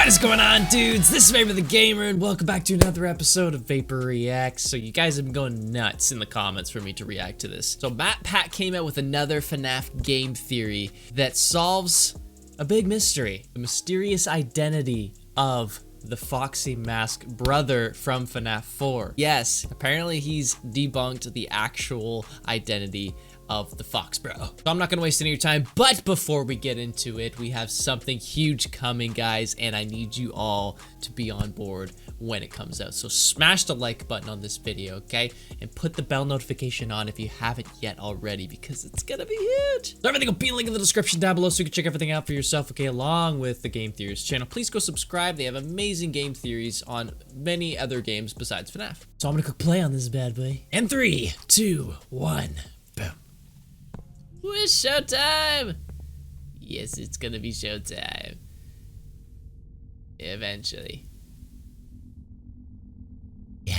What is going on, dudes? This is VaporTheGamer, and welcome back to another episode of Vapor Reacts. So you guys have been going nuts in the comments for me to react to this. So Matt Pat came out with another FNAF game theory that solves a big mystery. The mysterious identity of the Foxy Mask brother from FNAF 4. Yes, apparently he's debunked the actual identity of the Fox Bro. So I'm not gonna waste any of your time, but before we get into it, we have something huge coming, guys, and I need you all to be on board when it comes out. So smash the like button on this video, okay? And put the bell notification on if you haven't yet already, because it's gonna be huge. So everything will be linked in the description down below so you can check everything out for yourself, okay? Along with the Game Theories channel. Please go subscribe. They have amazing game theories on many other games besides FNAF. So I'm gonna click play on this bad boy. And 3, 2, 1, boom. It's showtime! Yes, it's gonna be showtime. Eventually. Yeah,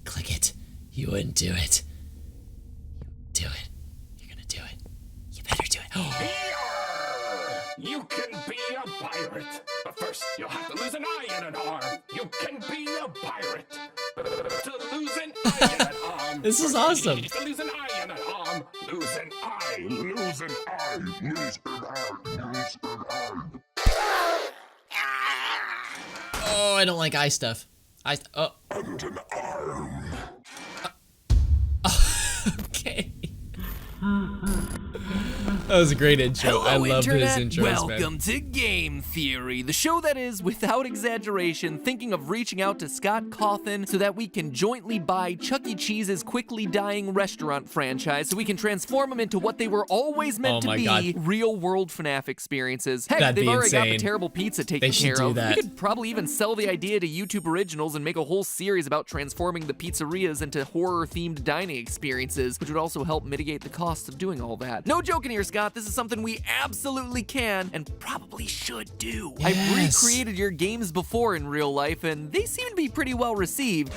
click it. You wouldn't do it. Do it. You're gonna do it. You better do it. You can be a pirate, but first you'll have to lose an eye and an arm. You can be a pirate. To lose an eye and an arm. This is awesome. To lose an eye and an arm. Lose an eye. Lose an eye. Lose an eye. Lose an eye. Oh, I don't like eye stuff. Oh. And an arm. Okay. That was a great intro. Hello, I love his intros, Welcome to Game Theory, the show that is, without exaggeration, thinking of reaching out to Scott Cawthon so that we can jointly buy Chuck E. Cheese's quickly dying restaurant franchise so we can transform them into what they were always meant to be, real-world FNAF experiences. Heck, That'd they've be already got insane. the terrible pizza taken care of. We could probably even sell the idea to YouTube Originals and make a whole series about transforming the pizzerias into horror-themed dining experiences, which would also help mitigate the cost of doing all that. No joking here, Scott. This is something we absolutely can and probably should do. Yes. I've recreated your games before in real life, and they seem to be pretty well received.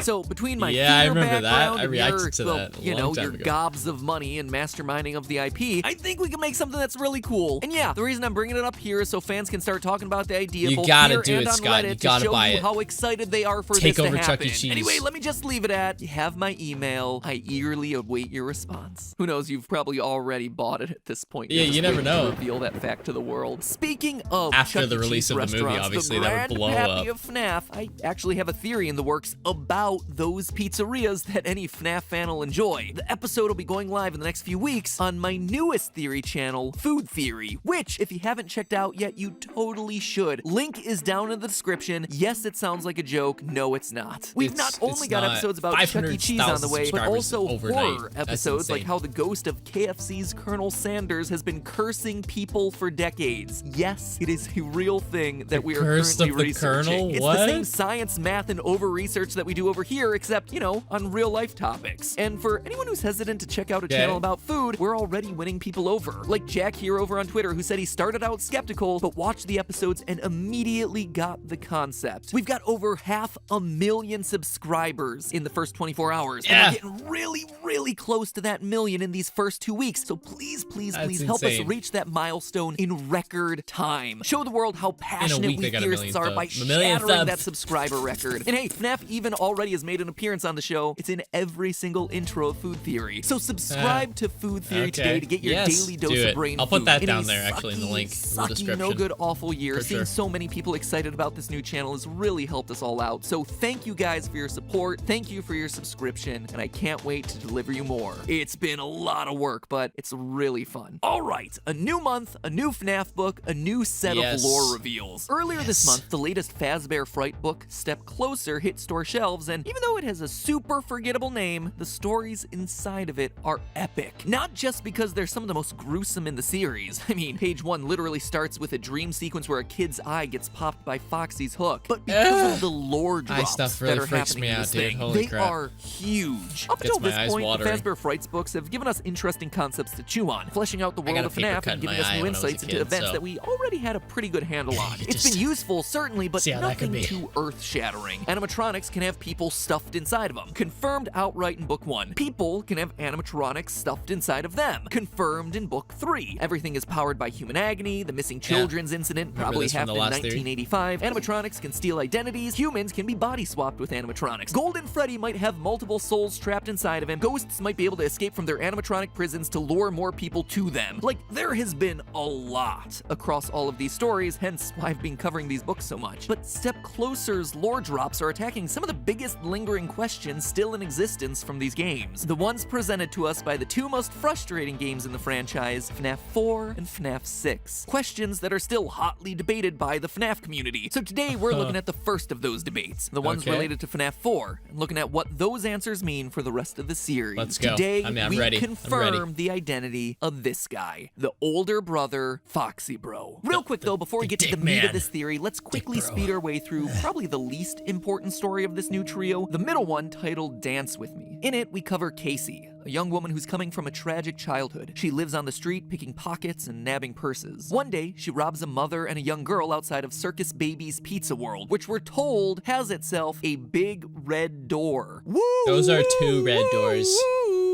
So between my I remember background that. I and reacted to that you a know, long time your ago. gobs of money and masterminding of the IP, I think we can make something that's really cool. And yeah, the reason I'm bringing it up here is so fans can start talking about the idea You both gotta here do and it, on Scott. Reddit You gotta to show buy you it. how excited they are for Take this to over happen. Chuck E. Cheese. Anyway, let me just leave it at, you have my email. I eagerly await your response. Who knows, you've probably already bought it at this point. Yeah, you never know. Reveal that fact to the world. Speaking of After Chuck the E. release Cheese of the movie, restaurants, obviously, the that would blow Grandpappy up. of FNAF, I actually have a theory in the works about those pizzerias that any FNAF fan will enjoy. The episode will be going live in the next few weeks on my newest theory channel, Food Theory, which, if you haven't checked out yet, you totally should. Link is down in the description. Yes, it sounds like a joke. No, it's not. We've not only got episodes about Chuck E. Cheese on the way, but also horror episodes like how the ghost of KFC's Colonel Sanders has been cursing people for decades. Yes, it is a real thing that we are currently researching. It's the same science, math, and over-research that we do over here, except, you know, on real-life topics. And for anyone who's hesitant to check out a channel about food, we're already winning people over. Like Jack here over on Twitter, who said he started out skeptical, but watched the episodes and immediately got the concept. We've got over 500,000 subscribers in the first 24 hours. And we're getting really, really close to that million in these first 2 weeks. So please, please, please help us reach that milestone in record time. Show the world how passionate we Theorists are by shattering that subscriber record. And hey, FNAF even already has made an appearance on the show. It's in every single intro of Food Theory. So subscribe to Food Theory today to get your daily dose of brain I'll put food. that down there, actually, in the link in the description. No good, awful year. Seeing so many people excited about this new channel has really helped us all out. So thank you guys for your support. Thank you for your subscription, and I can't wait to deliver you more. It's been a lot of work, but it's really fun. All right, a new month, a new FNAF book, a new set of lore reveals. Earlier this month, the latest Fazbear Fright book, Step Closer, hit store shelves, and even though it has a super forgettable name, the stories inside of it are epic. Not just because they're some of the most gruesome in the series. I mean, page 1 literally starts with a dream sequence where a kid's eye gets popped by Foxy's hook, but because of the lore drops that are happening in this thing, they are huge. Up until this point, the Fazbear Frights books have given us interesting concepts to chew on, fleshing out the world of FNAF and giving us new insights into events that we already had a pretty good handle on. It's been useful, certainly, but nothing too earth-shattering. Animatronics can have people people stuffed inside of them. Confirmed outright in book 1. People can have animatronics stuffed inside of them. Confirmed in book 3. Everything is powered by human agony. The missing children's incident probably happened in 1985. Animatronics can steal identities. Humans can be body swapped with animatronics. Golden Freddy might have multiple souls trapped inside of him. Ghosts might be able to escape from their animatronic prisons to lure more people to them. Like, there has been a lot across all of these stories, hence why I've been covering these books so much. But Step Closer's lore drops are attacking some of the biggest lingering questions still in existence from these games. The ones presented to us by the two most frustrating games in the franchise, FNAF 4 and FNAF 6. Questions that are still hotly debated by the FNAF community. So today we're looking at the first of those debates, the ones related to FNAF 4, and looking at what those answers mean for the rest of the series. Let's go. Today I'm we ready. confirm the identity of this guy, the older brother, Foxy Bro. Real quick though, before we get to the meat of this theory, let's quickly speed our way through probably the least important story of this new trio, the middle one titled Dance With Me. In it, we cover Casey, a young woman who's coming from a tragic childhood. She lives on the street picking pockets and nabbing purses. One day, she robs a mother and a young girl outside of Circus Baby's Pizza World, which we're told has itself a big red door. Woo! Those are two red doors.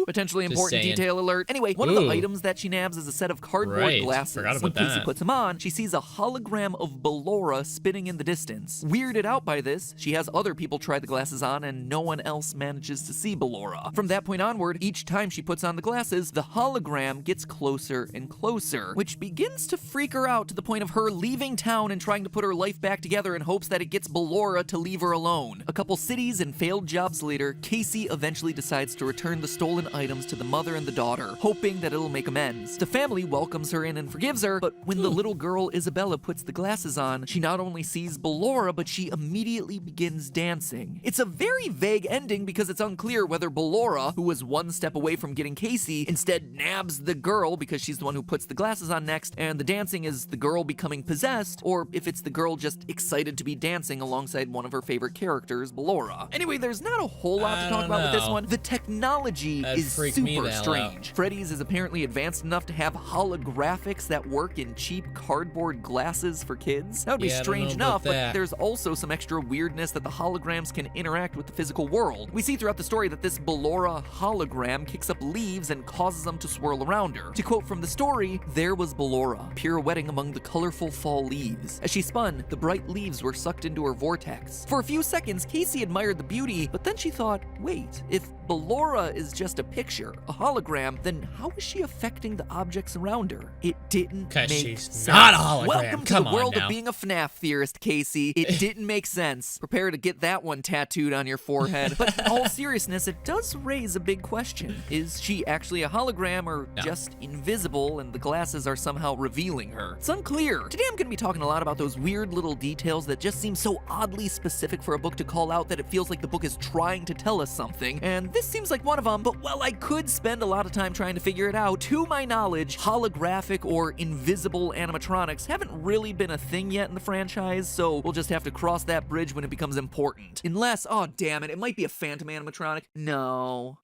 Potentially important detail alert. Anyway, one of the items that she nabs is a set of cardboard glasses. Forgot about when Casey that. puts them on, she sees a hologram of Ballora spinning in the distance. Weirded out by this, she has other people try the glasses on and no one else manages to see Ballora. From that point onward, each time she puts on the glasses, the hologram gets closer and closer, which begins to freak her out to the point of her leaving town and trying to put her life back together in hopes that it gets Ballora to leave her alone. A couple cities and failed jobs later, Casey eventually decides to return the stolen items to the mother and the daughter, hoping that it'll make amends. The family welcomes her in and forgives her, but when the little girl Isabella puts the glasses on, she not only sees Ballora, but she immediately begins dancing. It's a very vague ending because it's unclear whether Ballora, who was one step away from getting Casey, instead nabs the girl because she's the one who puts the glasses on next, and the dancing is the girl becoming possessed, or if it's the girl just excited to be dancing alongside one of her favorite characters, Ballora. Anyway, there's not a whole lot to talk about with this one. The technology is super strange. Freddy's is apparently advanced enough to have holographics that work in cheap cardboard glasses for kids. That would be strange enough, but there's also some extra weirdness that the holograms can interact with the physical world. We see throughout the story that this Ballora hologram kicks up leaves and causes them to swirl around her. To quote from the story, there was Ballora, pirouetting among the colorful fall leaves. As she spun, the bright leaves were sucked into her vortex. For a few seconds, Casey admired the beauty, but then she thought, wait, if Ballora is just a picture, a hologram, then how is she affecting the objects around her? It didn't make sense. Not a hologram. Welcome to the world of being a FNAF theorist, Casey. It didn't make sense. Prepare to get that one tattooed on your forehead. But in all seriousness, it does raise a big question. Is she actually a hologram or just invisible and the glasses are somehow revealing her? It's unclear. Today I'm going to be talking a lot about those weird little details that just seem so oddly specific for a book to call out that it feels like the book is trying to tell us something. And this seems like one of them, but while I could spend a lot of time trying to figure it out, to my knowledge, holographic or invisible animatronics haven't really been a thing yet in the franchise, so we'll just have to cross that bridge when it becomes important. Unless, oh damn it might be a phantom animatronic. No,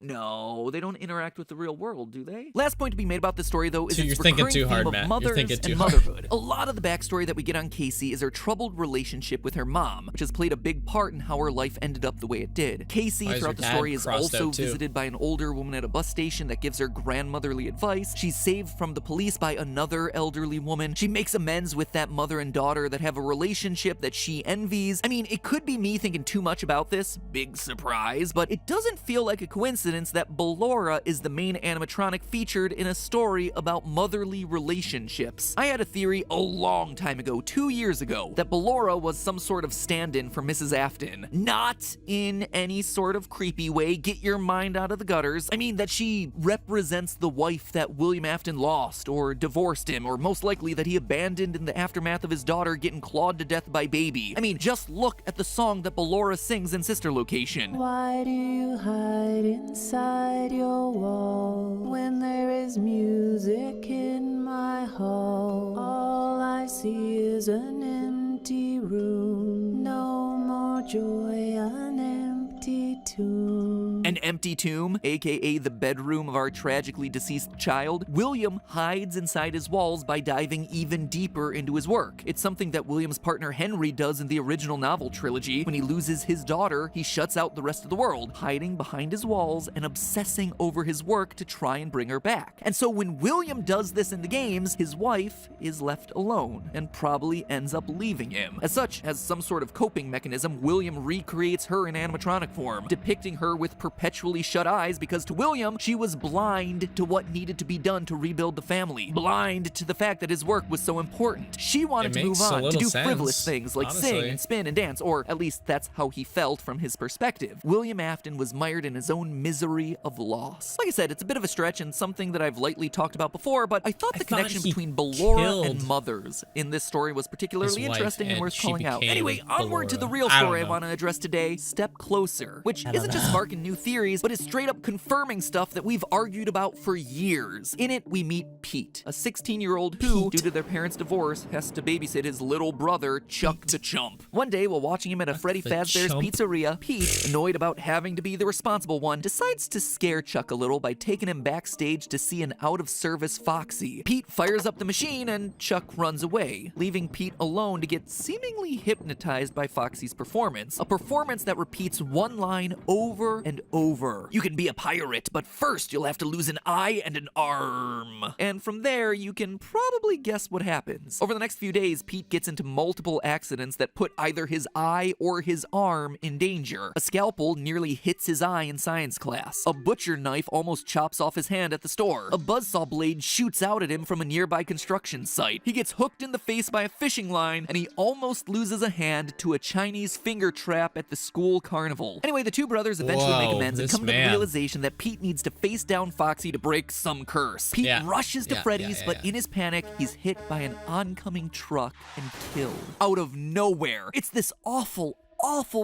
they don't interact with the real world, do they? Last point to be made about this story, though, is its recurring theme of mothers and motherhood. A lot of the backstory that we get on Casey is her troubled relationship with her mom, which has played a big part in how her life ended up the way it did. Casey, throughout the story, is also visited by an older woman at a bus station that gives her grandmotherly advice. She's saved from the police by another elderly woman. She makes amends with that mother and daughter that have a relationship that she envies. I mean, it could be me thinking too much about this, big surprise, but it doesn't feel like a coincidence that Ballora is the main animatronic featured in a story about motherly relationships. I had a theory a long time ago, 2 years ago, that Ballora was some sort of stand-in for Mrs. Afton. Not in any sort of creepy way, get your mind out of the gutters. I mean that she represents the wife that William Afton lost or divorced him, or most likely that he abandoned in the aftermath of his daughter getting clawed to death by Baby. I mean, just look at the song that Ballora sings in Sister Location. Why do you hide inside your wall when there is music in my hall? All I see is an empty room, no more joy, an empty tomb. An empty tomb, aka the bedroom of our tragically deceased child. William hides inside his walls by diving even deeper into his work. It's something that William's partner Henry does in the original novel trilogy. When he loses his daughter, he shuts out the rest of the world, hiding behind his walls and obsessing over his work to try and bring her back. And so when William does this in the games, his wife is left alone and probably ends up leaving him. As such, as some sort of coping mechanism, William recreates her in animatronic form, depicting her with perpetually shut eyes because to William, she was blind to what needed to be done to rebuild the family. Blind to the fact that his work was so important. She wanted to move on, to do frivolous things like sing and spin and dance, or at least that's how he felt from his perspective. William Afton was mired in his own misery of loss. Like I said, it's a bit of a stretch and something that I've lightly talked about before, but I thought the connection between Ballora and mothers in this story was particularly interesting and worth calling out. Anyway, onward to the real story I want to address today, Step Closer, which isn't just sparking new theories, but is straight up confirming stuff that we've argued about for years. In it, we meet Pete, a 16-year-old who, due to their parents' divorce, has to babysit his little brother, Chuck the Chump. One day, while watching him at a Freddy Fazbear's Pizzeria, Pete, annoyed about having to be the responsible one, decides to scare Chuck a little by taking him backstage to see an out-of-service Foxy. Pete fires up the machine and Chuck runs away, leaving Pete alone to get seemingly hypnotized by Foxy's performance. A performance that repeats one line over and over. You can be a pirate, but first you'll have to lose an eye and an arm. And from there, you can probably guess what happens. Over the next few days, Pete gets into multiple accidents that put either his eye or his arm in danger. A scalpel nearly hits his eye in science class. A butcher knife almost chops off his hand at the store. A buzzsaw blade shoots out at him from a nearby construction site. He gets hooked in the face by a fishing line, and he almost loses a hand to a Chinese finger trap at the school carnival. Anyway, the two brothers eventually make amends and come to the realization that Pete needs to face down Foxy to break some curse. Pete rushes to Freddy's, but in his panic, he's hit by an oncoming truck and killed. Out of nowhere. It's this awful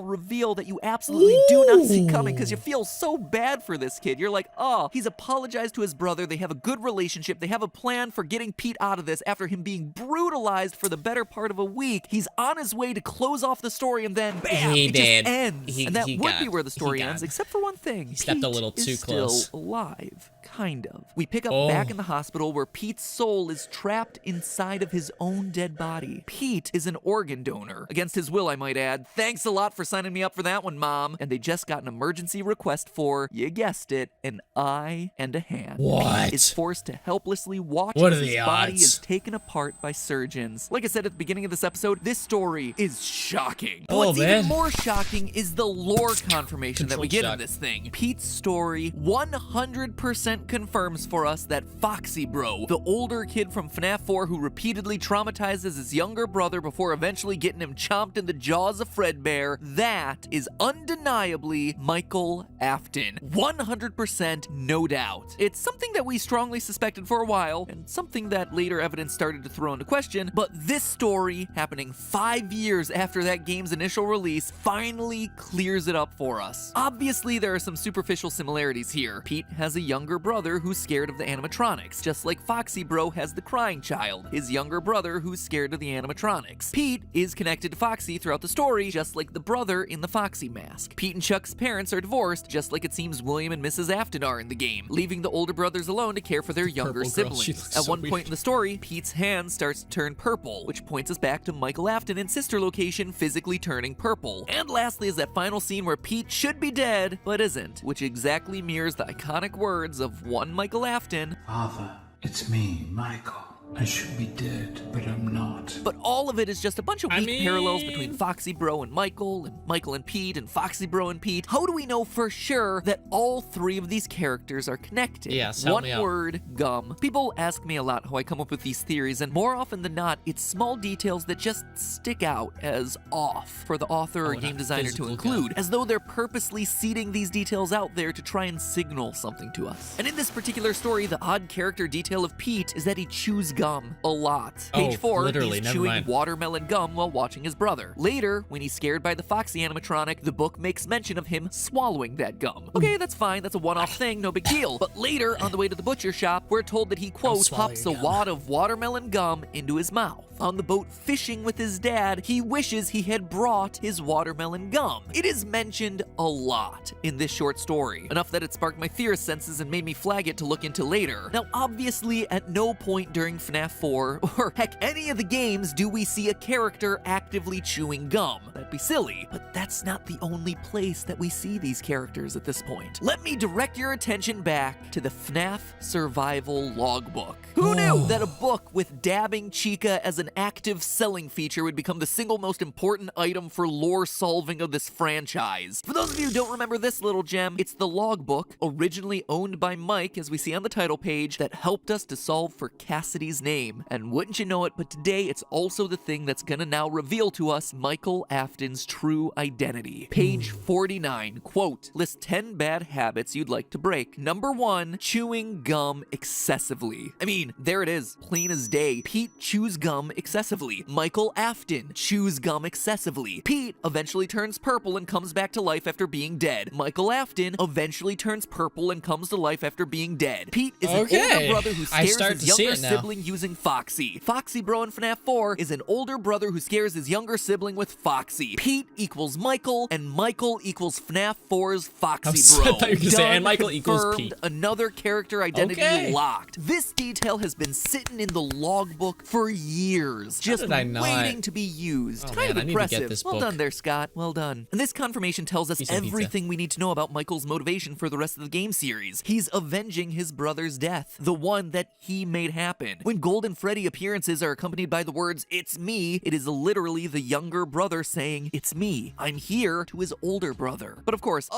reveal that you absolutely do not see coming because you feel so bad for this kid. You're like, oh, he's apologized to his brother. They have a good relationship. They have a plan for getting Pete out of this after him being brutalized for the better part of a week. He's on his way to close off the story and then bam, it just ends. And that would be where the story ends, except for one thing. He stepped a little too close. Still alive. Kind of. We pick up back in the hospital where Pete's soul is trapped inside of his own dead body. Pete is an organ donor. Against his will, I might add. Thanks a lot for signing me up for that one, Mom. And they just got an emergency request for, you guessed it, an eye and a hand. What? Pete is forced to helplessly watch as his body is taken apart by surgeons. Like I said at the beginning of this episode, this story is shocking. What's even more shocking is the lore confirmation that we get in this thing. Pete's story 100% confirms for us that Foxy Bro, the older kid from FNAF 4 who repeatedly traumatizes his younger brother before eventually getting him chomped in the jaws of Fredbear, that is undeniably Michael Afton. 100% no doubt. It's something that we strongly suspected for a while, and something that later evidence started to throw into question, but this story, happening 5 years after that game's initial release, finally clears it up for us. Obviously, there are some superficial similarities here. Pete has a younger brother who's scared of the animatronics, just like Foxy Bro has the crying child, his younger brother who's scared of the animatronics. Pete is connected to Foxy throughout the story, just like the brother in the Foxy mask. Pete and Chuck's parents are divorced, just like it seems William and Mrs. Afton are in the game, leaving the older brothers alone to care for their younger siblings. At one point in the story, Pete's hand starts to turn purple, which points us back to Michael Afton and sister location physically turning purple. And lastly is that final scene where Pete should be dead, but isn't, which exactly mirrors the iconic words of one Michael Afton. Father, it's me, Michael. I should be dead, but I'm not. But all of it is just a bunch of weak parallels between Foxy Bro and Michael and Pete, and Foxy Bro and Pete. How do we know for sure that all three of these characters are connected? Yes, help me out. One word, gum. People ask me a lot how I come up with these theories, and more often than not, it's small details that just stick out as off for the author or game designer to include, as though they're purposely seeding these details out there to try and signal something to us. And in this particular story, the odd character detail of Pete is that he chews gum a lot. Page 4, literally, he's never chewing mind. watermelon gum while watching his brother. Later, when he's scared by the Foxy animatronic, the book makes mention of him swallowing that gum. Okay, that's fine, that's a one-off thing, no big deal. But later, on the way to the butcher shop, we're told that he, quote, swallow pops a your gum. wad of watermelon gum into his mouth. On the boat fishing with his dad, he wishes he had brought his watermelon gum. It is mentioned a lot in this short story, enough that it sparked my theorist senses and made me flag it to look into later. Now, obviously, at no point during FNAF 4, or heck, any of the games, do we see a character actively chewing gum. That'd be silly, but that's not the only place that we see these characters at this point. Let me direct your attention back to the FNAF Survival Logbook. Who knew that a book with dabbing Chica as an active selling feature would become the single most important item for lore solving of this franchise? For those of you who don't remember this little gem, it's the logbook, originally owned by Mike, as we see on the title page, that helped us to solve for Cassidy's name. And wouldn't you know it, but today it's also the thing that's gonna now reveal to us Michael Afton's true identity. Page 49, quote, list 10 bad habits you'd like to break. Number 1, chewing gum excessively. I mean, there it is, plain as day. Pete chews gum excessively. Michael Afton chews gum excessively. Pete eventually turns purple and comes back to life after being dead. Michael Afton eventually turns purple and comes to life after being dead. Pete is an older brother who scares his younger sibling using Foxy. Foxy Bro in FNAF 4 is an older brother who scares his younger sibling with Foxy. Pete equals Michael, and Michael equals FNAF 4's Foxy Bro. I thought you were gonna say, and Michael equals Confirmed. Pete. Another character identity locked. This detail has been sitting in the logbook for years, just did I not? waiting to be used. Oh, Kind of man, I need to get impressive. this Well book. done there, Scott. Well done. And this confirmation tells us Piece of pizza. everything we need to know about Michael's motivation for the rest of the game series. He's avenging his brother's death, the one that he made happen. When Golden Freddy appearances are accompanied by the words, "It's me," it is literally the younger brother saying, "It's me. I'm here," to his older brother. But of course,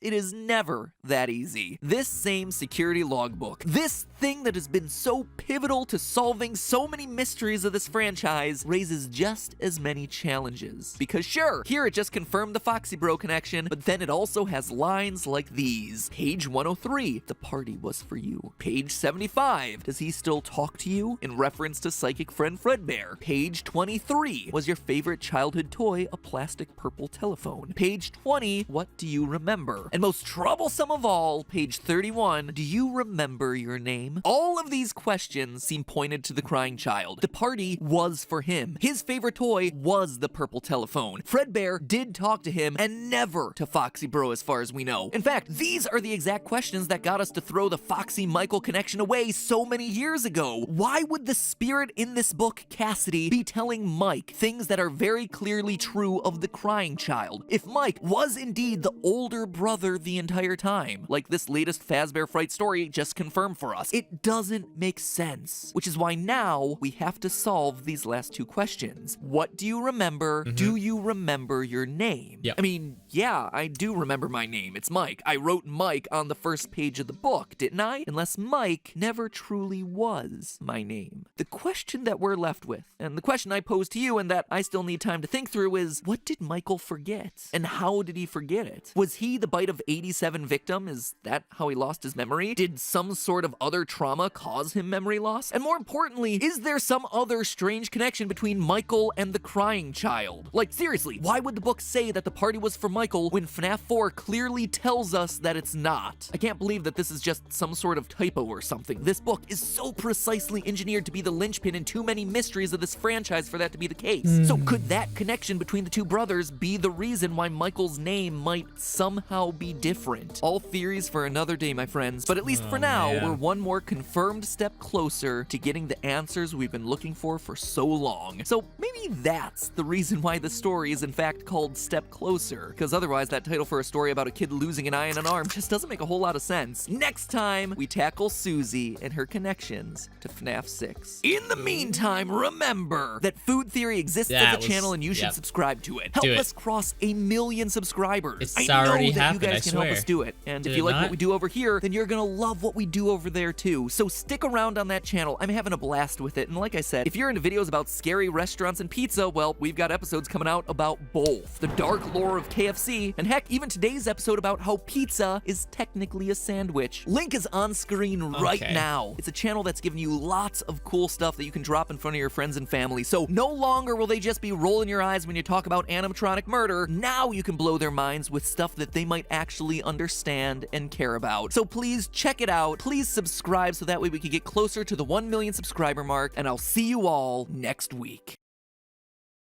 it is never that easy. This same security logbook, this thing that has been so pivotal to solving so many mysteries of this franchise, raises just as many challenges. Because sure, here it just confirmed the Foxy Bro connection, but then it also has lines like these. Page 103, the party was for you. Page 75, does he still talk to you? In reference to psychic friend Fredbear. Page 23, was your favorite childhood toy a plastic purple telephone? Page 20, what do you remember? And most troublesome of all, page 31, do you remember your name? All of these questions seem pointed to the crying child. The party was for him. His favorite toy was the purple telephone. Fredbear did talk to him, and never to Foxy Bro as far as we know. In fact, these are the exact questions that got us to throw the Foxy Michael connection away so many years ago. Why would the spirit in this book, Cassidy, be telling Mike things that are very clearly true of the crying child? If Mike was indeed the older brother the entire time, like this latest Fazbear Fright story just confirmed for us, it doesn't make sense. Which is why now we have to solve these last two questions. What do you remember? Do you remember your name? Yep. I mean, yeah, I do remember my name. It's Mike. I wrote Mike on the first page of the book, didn't I? Unless Mike never truly was my name. The question that we're left with, and the question I pose to you and that I still need time to think through, is what did Michael forget? And how did he forget it? Was he the bite of 87 victim? Is that how he lost his memory? Did some sort of other trauma cause him memory loss? And more importantly, is there some other strange connection between Michael and the crying child? Like, seriously, why would the book say that the party was for Michael when FNAF 4 clearly tells us that it's not? I can't believe that this is just some sort of typo or something. This book is so precisely engineered to be the linchpin in too many mysteries of this franchise for that to be the case. So could that connection between the two brothers be the reason why Michael's name might somehow be different? All theories for another day, my friends, but at least for now, we're one more confirmed step closer to getting the answers we've been looking for so long. So maybe that's the reason why the story is in fact called Step Closer, because otherwise that title for a story about a kid losing an eye and an arm just doesn't make a whole lot of sense. Next time, we tackle Susie and her connections to FNAF 6. In the meantime, remember that Food Theory exists as a channel and you should subscribe to it. Help us cross 1 million subscribers. It's I know already that happened, you guys I can help swear. us do it. And Did if you it like not? what we do over here, then you're gonna love what we do over there too. So stick around on that channel. I'm having a blast with it. And like I said, if you're into videos about scary restaurants and pizza, well, we've got episodes coming out about both. The dark lore of KFC, and heck, even today's episode about how pizza is technically a sandwich. Link is on screen right now. It's a channel that's giving you lots of cool stuff that you can drop in front of your friends and family. So no longer will they just be rolling your eyes when you talk about animatronic murder. Now you can blow their minds with stuff that they might actually understand and care about. So please check it out. Please subscribe so that way we can get closer to the 1 million subscriber mark, and I'll see you all next week.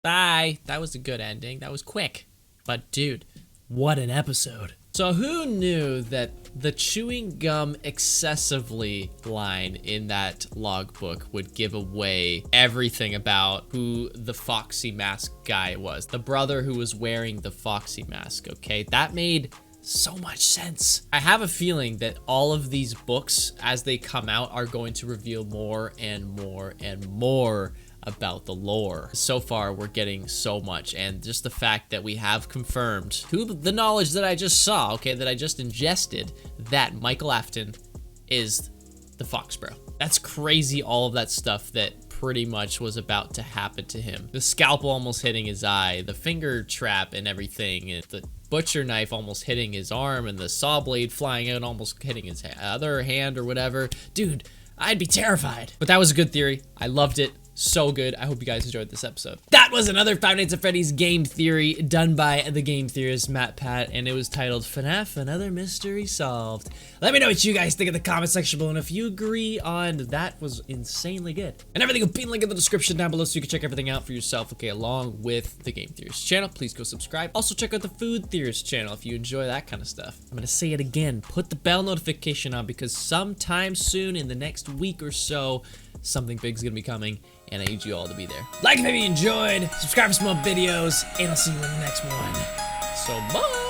Bye. That was a good ending. That was quick. But dude, what an episode. So who knew that the chewing gum excessively line in that logbook would give away everything about who the Foxy mask guy was? The brother who was wearing the Foxy mask, okay? That made so much sense. I have a feeling that all of these books, as they come out, are going to reveal more and more and more about the lore. So far, we're getting so much, and just the fact that we have confirmed the knowledge that I just saw, okay, that I just ingested, that Michael Afton is the Fox Bro. That's crazy, all of that stuff that pretty much was about to happen to him. The scalpel almost hitting his eye, the finger trap and everything, and the butcher knife almost hitting his arm, and the saw blade flying out almost hitting his other hand or whatever. Dude, I'd be terrified. But that was a good theory. I loved it. So good. I hope you guys enjoyed this episode. That was another Five Nights at Freddy's game theory done by the game theorist Matt Pat, and it was titled FNAF Another Mystery Solved. Let me know what you guys think in the comment section below, and if you agree on that was insanely good. And everything will be linked in the description down below so you can check everything out for yourself, okay, along with the game theorist channel. Please go subscribe. Also check out the food theorist channel if you enjoy that kind of stuff. I'm gonna say it again, put the bell notification on, because sometime soon in the next week or so, something big's gonna be coming, and I need you all to be there. Like if you enjoyed, subscribe for some more videos, and I'll see you in the next one. So bye!